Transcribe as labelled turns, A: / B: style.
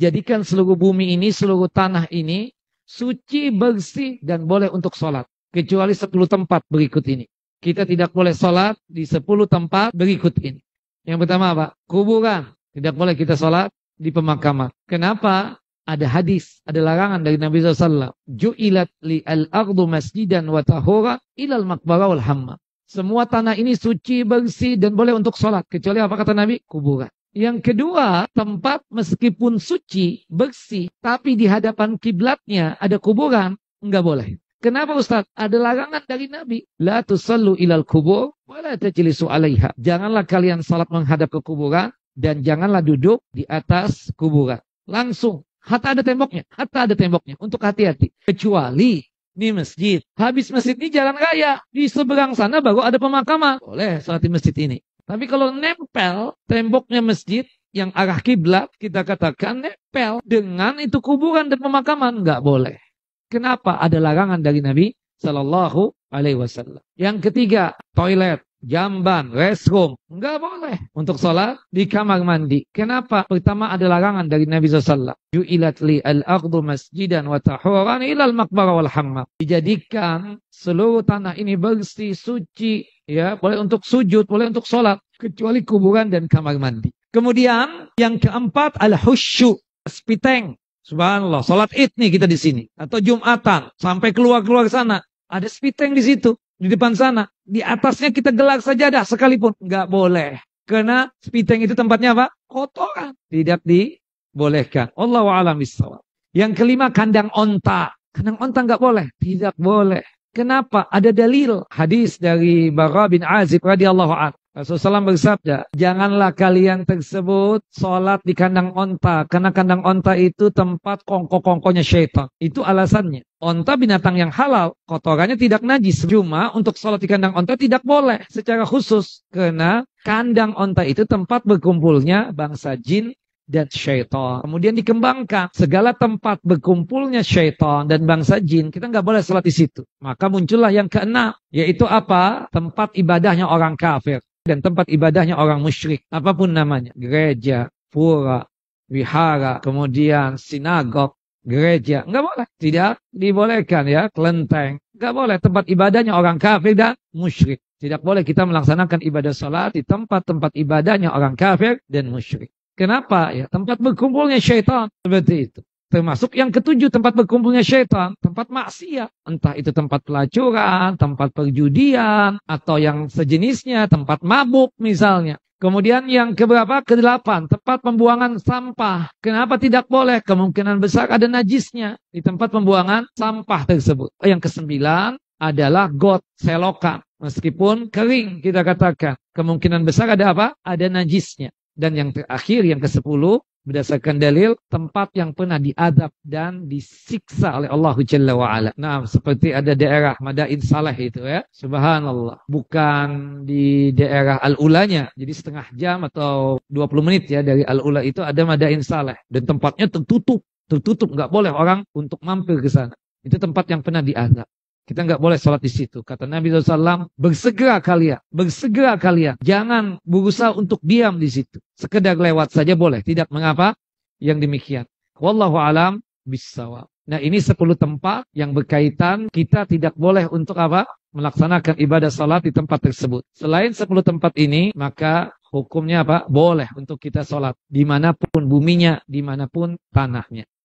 A: Jadikan seluruh bumi ini, seluruh tanah ini suci, bersih, dan boleh untuk sholat. Kecuali 10 tempat berikut ini. Kita tidak boleh sholat di 10 tempat berikut ini. Yang pertama apa? Kuburan. Tidak boleh kita sholat di pemakaman. Kenapa? Ada hadis, ada larangan dari Nabi SAW. Ju'ilat li'al ardu masjidan wa tahura ilal maqbara wal hammam. Semua tanah ini suci, bersih, dan boleh untuk sholat. Kecuali apa kata Nabi? Kuburan. Yang kedua, tempat meskipun suci, bersih, tapi di hadapan kiblatnya ada kuburan, enggak boleh. Kenapa Ustaz? Ada larangan dari Nabi. La tusallu ilal kubur, wa la tajlisu alaiha. Janganlah kalian salat menghadap ke kuburan, dan janganlah duduk di atas kuburan. Langsung, hatta ada temboknya, untuk hati-hati. Kecuali di masjid. Habis masjid ini jalan raya. Di seberang sana baru ada pemakaman. Boleh salat di masjid ini. Tapi kalau nempel temboknya masjid yang arah kiblat, kita katakan nempel dengan itu kuburan dan pemakaman, nggak boleh. Kenapa? Ada larangan dari Nabi Sallallahu Alaihi Wasallam. Yang ketiga, toilet, jamban, restroom, nggak boleh untuk sholat di kamar mandi. Kenapa? Pertama ada larangan dari Nabi SAW. Ju'ilat li al-ardu masjidan wa tahuran ilal maqbara wal hammam. Dijadikan seluruh tanah ini bersih, suci, ya, boleh untuk sujud, boleh untuk sholat, kecuali kuburan dan kamar mandi. Kemudian yang keempat al-husyu, spiteng. Subhanallah, sholat id nih kita di sini atau Jumatan sampai keluar sana ada spiteng di situ. Di depan sana, di atasnya kita gelar sajadah sekalipun. Nggak boleh. Karena spiteng itu tempatnya apa? Kotoran. Tidak dibolehkan. Allahu a'lam bishawab. Yang kelima, kandang onta. Kandang onta nggak boleh. Tidak boleh. Kenapa? Ada dalil. Hadis dari Bara bin Azib radhiyallahu anhu. Rasulullah SAW bersabda, janganlah kalian tersebut sholat di kandang onta. Karena kandang onta itu tempat kongko-kongkonya syaitan. Itu alasannya. Onta binatang yang halal, kotorannya tidak najis. Cuma untuk sholat di kandang onta tidak boleh secara khusus. Karena kandang onta itu tempat berkumpulnya bangsa jin dan syaitan. Kemudian dikembangkan segala tempat berkumpulnya syaitan dan bangsa jin, kita nggak boleh sholat di situ. Maka muncullah yang keenam, yaitu apa? Tempat ibadahnya orang kafir. Dan tempat ibadahnya orang musyrik, apapun namanya, gereja, pura, wihara, kemudian sinagog, gereja, nggak boleh, tidak dibolehkan ya, kelenteng, nggak boleh, tempat ibadahnya orang kafir dan musyrik, tidak boleh kita melaksanakan ibadah salat di tempat-tempat ibadahnya orang kafir dan musyrik. Kenapa? Ya, tempat berkumpulnya syaitan seperti itu. Termasuk yang ketujuh, tempat berkumpulnya syaitan, tempat maksiat. Entah itu tempat pelacuran, tempat perjudian, atau yang sejenisnya, tempat mabuk misalnya. Kemudian yang keberapa? Kedelapan, tempat pembuangan sampah. Kenapa tidak boleh? Kemungkinan besar ada najisnya di tempat pembuangan sampah tersebut. Yang kesembilan adalah got, selokan. Meskipun kering kita katakan, kemungkinan besar ada apa? Ada najisnya. Dan yang terakhir, yang ke-10, berdasarkan dalil, tempat yang pernah diadab dan disiksa oleh Allah Jalla wa'ala. Nah, seperti ada daerah Madain Saleh itu ya. Subhanallah. Bukan di daerah Al-Ulanya. Jadi setengah jam atau 20 menit ya dari Al-Ula itu ada Madain Saleh. Dan tempatnya tertutup. Tertutup. Nggak boleh orang untuk mampir ke sana. Itu tempat yang pernah diadab. Kita nggak boleh sholat di situ. Kata Nabi SAW, bersegera kalian. Jangan berusaha untuk diam di situ. Sekedar lewat saja boleh. Tidak mengapa yang demikian. Wallahu alam bissawab. Nah, ini 10 tempat yang berkaitan kita tidak boleh untuk apa? Melaksanakan ibadah sholat di tempat tersebut. Selain 10 tempat ini, maka hukumnya apa? Boleh untuk kita sholat. Dimanapun buminya, dimanapun tanahnya.